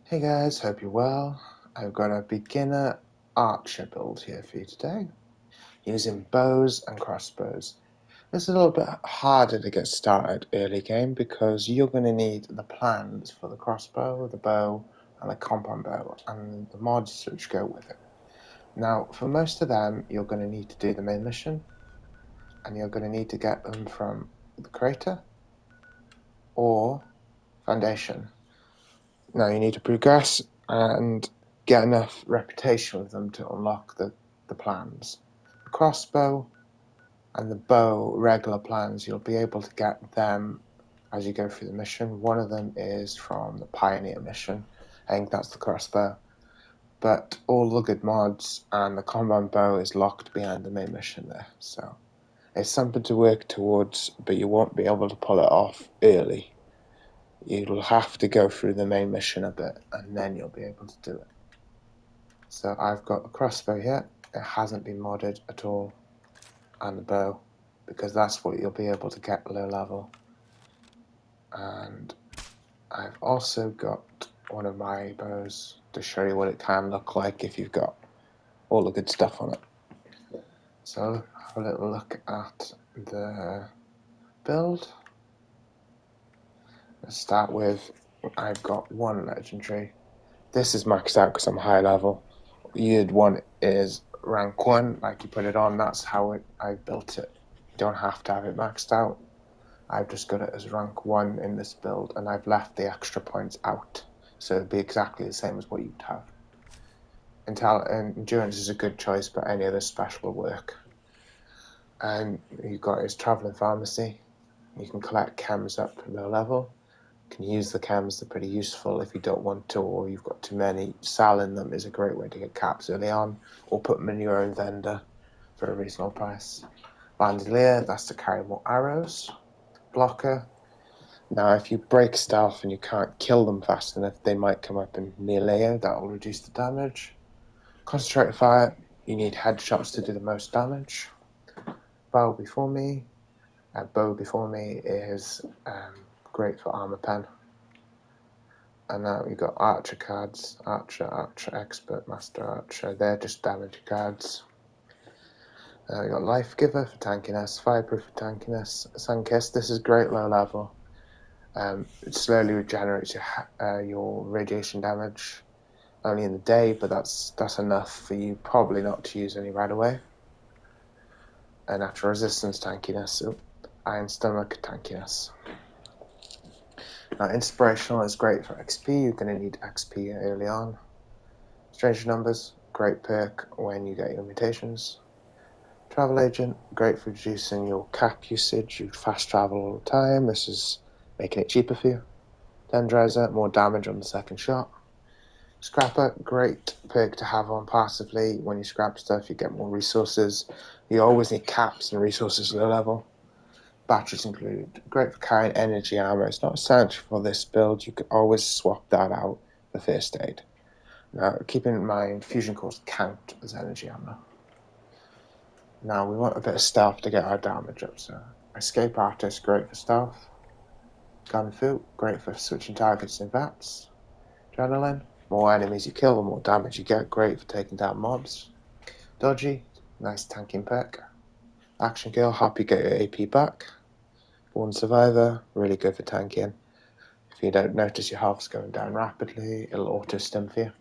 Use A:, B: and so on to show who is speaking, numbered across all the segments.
A: Hey guys, hope you're well. I've got a beginner archer build here for you today, using bows and crossbows. It's a little bit harder to get started early game because you're going to need the plans for the crossbow, the bow, and the compound bow, and the mods which go with it. Now, for most of them, you're going to need to do the main mission, and you're going to need to get them from the Crater or Foundation. Now, you need to progress and get enough reputation with them to unlock the plans. The crossbow and the bow regular plans, you'll be able to get them as you go through the mission. One of them is from the Pioneer mission. I think that's the crossbow. But all the good mods and the combat bow is locked behind the main mission there. So it's something to work towards, but you won't be able to pull it off early. You'll have to go through the main mission a bit, and then you'll be able to do it. So I've got a crossbow here. It hasn't been modded at all, and the bow, because that's what you'll be able to get low level. And I've also got one of my bows to show you what it can look like if you've got all the good stuff on it. So have a little look at the build. Let's start with, I've got one legendary. This is maxed out because I'm high level. You'd want is rank 1, like you put it on. That's how I built it. You don't have to have it maxed out. I've just got it as rank 1 in this build, and I've left the extra points out, so it'd be exactly the same as what you'd have. Endurance is a good choice, but any other special will work. And you've got his traveling pharmacy. You can collect chems up low level. You can use the chems, they're pretty useful if you don't want to, or you've got too many. Selling them is a great way to get caps early on, or put them in your own vendor for a reasonable price. Bandolier, that's to carry more arrows. Blocker. Now, if you break stealth and you can't kill them fast enough, they might come up and melee. That will reduce the damage. Concentrated fire, you need headshots to do the most damage. Bow before me. Bow before me is great for armor pen. And now we've got archer cards, archer, expert, master archer. They're just damage cards. We've got life giver for tankiness, fireproof for tankiness, Sunkiss. This is great low level. It slowly regenerates your radiation damage only in the day, but that's enough for you probably not to use any right away. And natural resistance tankiness, iron stomach tankiness. Now inspirational is great for XP. You're going to need XP early on. Strange numbers, great perk when you get your mutations. Travel agent, great for reducing your cap usage. You fast travel all the time. This is making it cheaper for you. Dendrizer, more damage on the second shot. Scrapper, great perk to have on passively. When you scrap stuff, you get more resources. You always need caps and resources low level. Batteries included. Great for carrying energy ammo. It's not essential for this build. You could always swap that out for first aid. Now, keep in mind, fusion cores count as energy ammo. Now, we want a bit of stealth to get our damage up. So, Escape Artist, great for stealth. Gun Fu, great for switching targets in VATS. Adrenaline, more enemies you kill, the more damage you get. Great for taking down mobs. Dodgy, nice tanking perk. Action Kill, help you get your AP back. Born Survivor, really good for tanking. If you don't notice your health's going down rapidly, it'll auto-stim for you.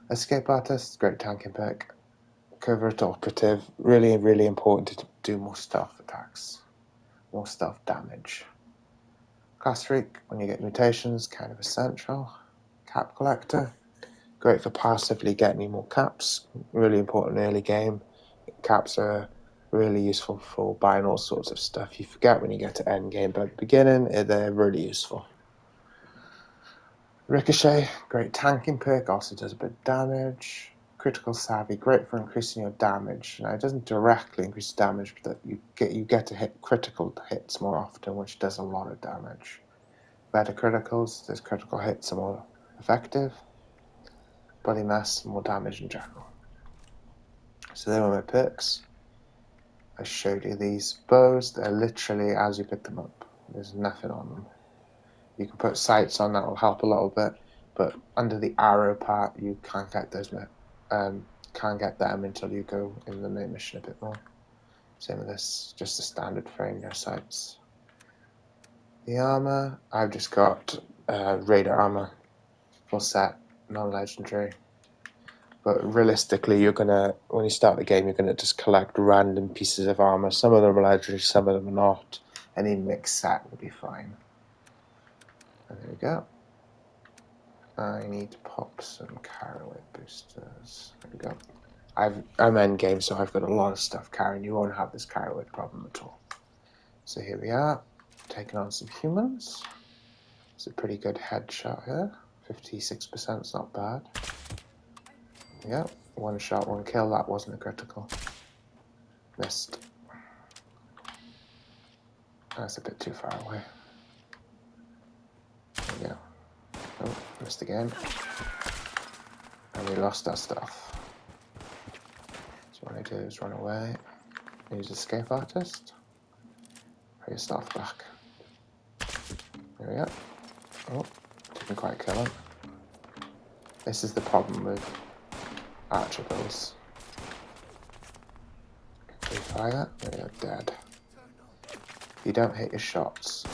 A: Escape Artist, great tanking perk. Covert Operative, really, really important to do more stealth attacks. More stealth damage. Class Freak, when you get mutations, kind of essential. Cap Collector, great for passively getting you more caps. Really important early game. Caps are really useful for buying all sorts of stuff. You forget when you get to end game, but at the beginning, they're really useful. Ricochet, great tanking perk, also does a bit of damage. Critical Savvy, great for increasing your damage. Now, it doesn't directly increase damage, but you get to hit critical hits more often, which does a lot of damage. Better criticals, those critical hits are more effective. Bloody Mess, more damage in general. So there were my perks. I showed you these bows. They're literally as you pick them up. There's nothing on them. You can put sights on, that will help a little bit. but under the arrow part, you can't get those. Can't get them until you go in the main mission a bit more. Same with this, just a standard for aiming your sights. The armor, I've just got Raider armor, full set, non-legendary. But realistically, when you start the game, you're gonna just collect random pieces of armor. Some of them are legendary, some of them are not. Any mixed set will be fine. And there we go. I need to pop some caraway boosters. There we go. I'm end game, so I've got a lot of stuff carrying. You won't have this caraway problem at all. So here we are, taking on some humans. It's a pretty good headshot here. 56% is not bad. Yeah, one shot, one kill. That wasn't a critical. Missed. That's a bit too far away. There we go. Oh, missed again. And we lost our stuff. So what I do is run away. Use escape artist. Put your stuff back. There we go. Oh, didn't quite kill him. This is the problem with archer bills. Fire. There we go, dead. If you don't hit your shots,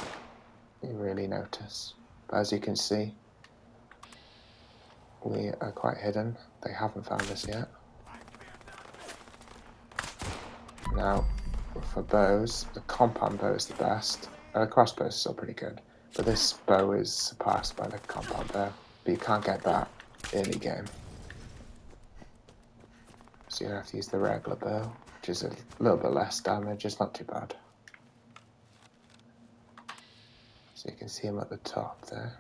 A: you really notice. But as you can see, we are quite hidden. They haven't found us yet. Now, for bows, the compound bow is the best. The crossbow is still pretty good, but this bow is surpassed by the compound bow. But you can't get that early game. So you have to use the regular bow, which is a little bit less damage. It's not too bad. So you can see him at the top there.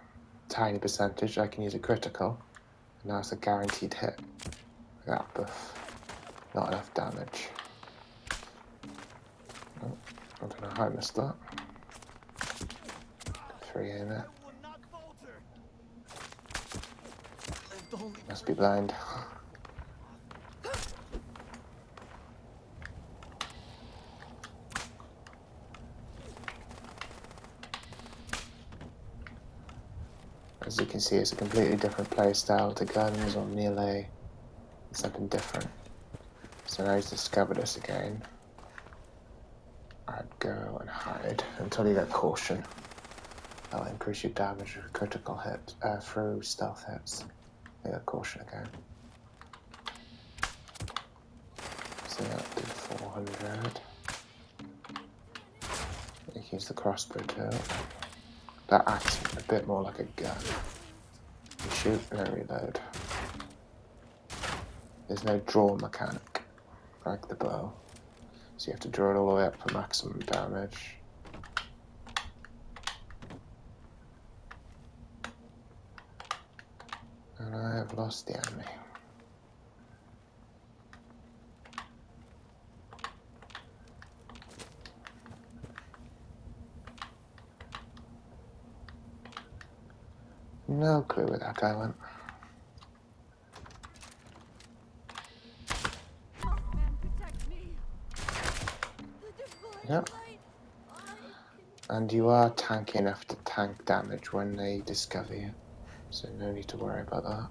A: Tiny percentage, I can use a critical. And now it's a guaranteed hit. That buff. Not enough damage. Oh, I don't know how I missed that. 3 in it. Must be blind. As you can see, it's a completely different playstyle to guns or melee. It's something different. So now he's discovered us again. I'd go and hide until you get caution. That'll increase your damage with critical hit through stealth hits. You get caution again. So that did 400. You can use the crossbow too. That acts a bit more like a gun. You shoot and then reload. There's no draw mechanic like the bow. So you have to draw it all the way up for maximum damage. And I have lost the enemy. No clue where that guy went. Yep. And you are tanky enough to tank damage when they discover you. So no need to worry about that.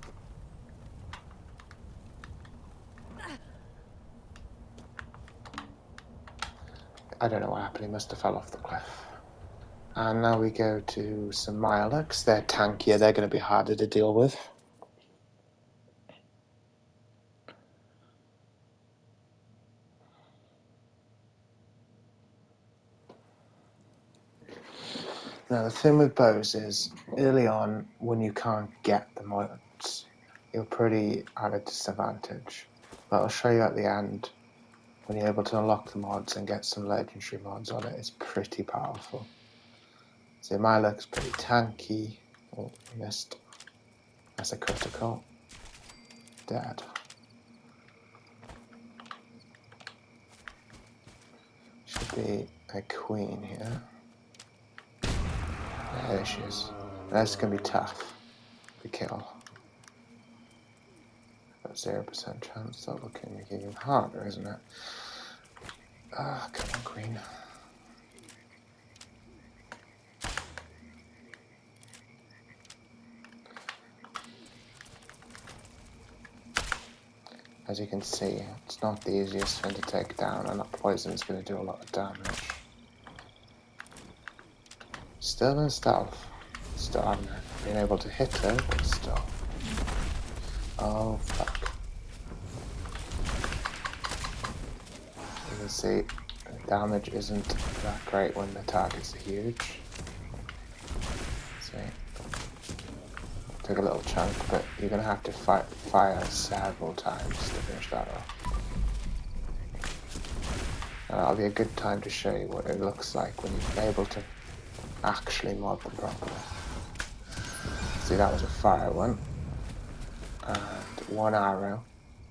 A: I don't know what happened, he must have fell off the cliff. And now we go to some Mirelurks. They're tankier, they're going to be harder to deal with. Now the thing with bows is, early on, when you can't get the mods, you're pretty at a disadvantage. But I'll show you at the end, when you're able to unlock the mods and get some legendary mods on it, it's pretty powerful. So Mirelurk's pretty tanky. Oh, missed. That's a critical. Dead. Should be a queen here. Yeah, there she is. That's going to be tough to kill. Got 0% chance. That's looking even harder, isn't it? Ah, come on, queen. As you can see, it's not the easiest thing to take down, and that poison is going to do a lot of damage. Still in stealth. Still haven't been able to hit her, but still. Oh, fuck. You can see the damage isn't that great when the targets are huge. See? Took a little chunk, but you're going to have to fire several times to finish that off. And that'll be a good time to show you what it looks like when you're able to actually mod them properly. See, that was a fire one. And one arrow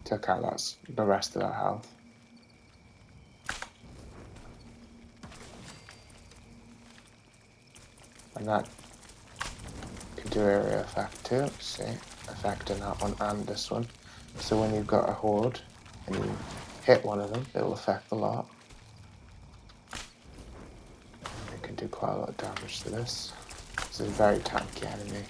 A: took out the rest of that health. And that can do area effect too. See, affecting that one and this one. So when you've got a horde and you hit one of them, it'll affect a lot. You can do quite a lot of damage to this. This is a very tanky enemy.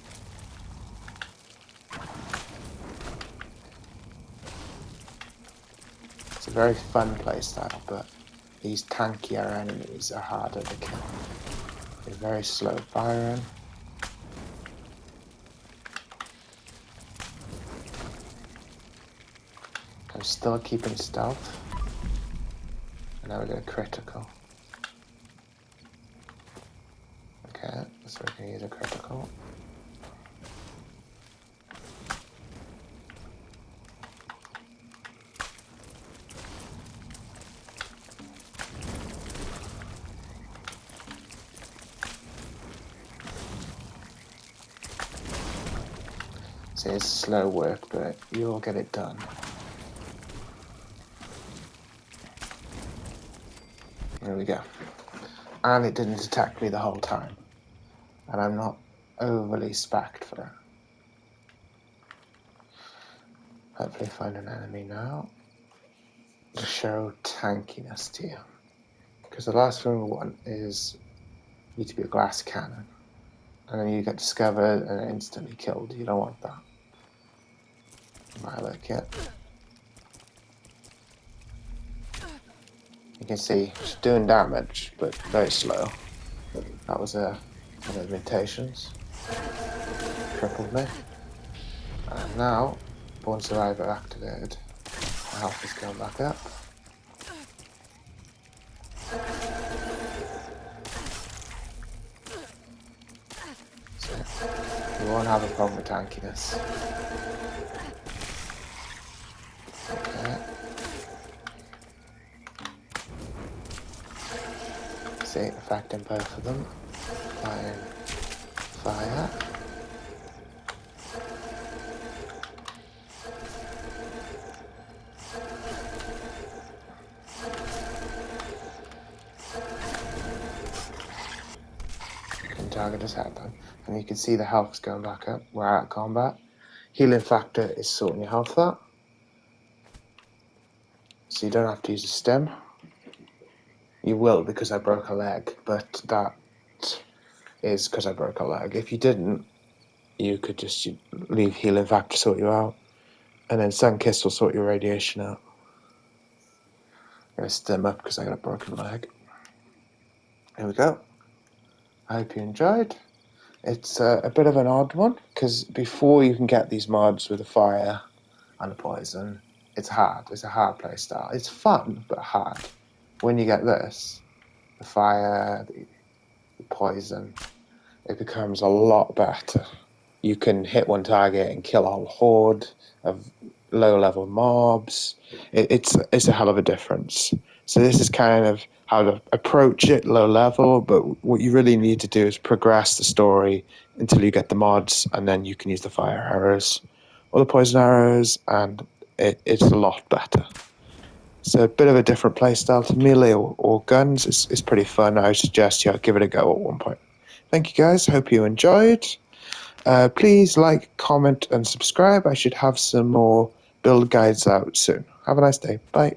A: It's a very fun playstyle, but these tankier enemies are harder to kill. They're very slow firing. I'm still keeping stealth. And now we get a critical. Okay, so we can use a critical. See, it's slow work, but you'll get it done. There we go. And it didn't attack me the whole time. And I'm not overly specced for it. Hopefully find an enemy now to show tankiness to you. Because the last thing we want is you to be a glass cannon. And then you get discovered and instantly killed. You don't want that. Violet kit. You can see she's doing damage, but very slow. That was one of the limitations. Crippled me. And now, Born Survivor activated. My health is going back up. So, you won't have a problem with tankiness. Okay. See, affecting both of them. Applying fire. Target his head then, and you can see the health's going back up. We're out of combat. Healing factor is sorting your health out, so you don't have to use a stim. You will because I broke a leg, but that is because I broke a leg. If you didn't, you could just leave healing factor sort you out, and then Sunkist will sort your radiation out. I'm gonna stim up because I got a broken leg. Here we go. I hope you enjoyed. It's a bit of an odd one, because before you can get these mods with the fire and the poison, it's hard. It's a hard play style. It's fun, but hard. When you get this, the fire, the poison, it becomes a lot better. You can hit one target and kill a whole horde of low-level mobs. It's a hell of a difference. So this is kind of how to approach it low level, but what you really need to do is progress the story until you get the mods, and then you can use the fire arrows or the poison arrows, and it's a lot better. So a bit of a different playstyle to melee or guns. It's pretty fun. I would suggest you give it a go at one point. Thank you guys. Hope you enjoyed. Please like, comment, and subscribe. I should have some more build guides out soon. Have a nice day. Bye.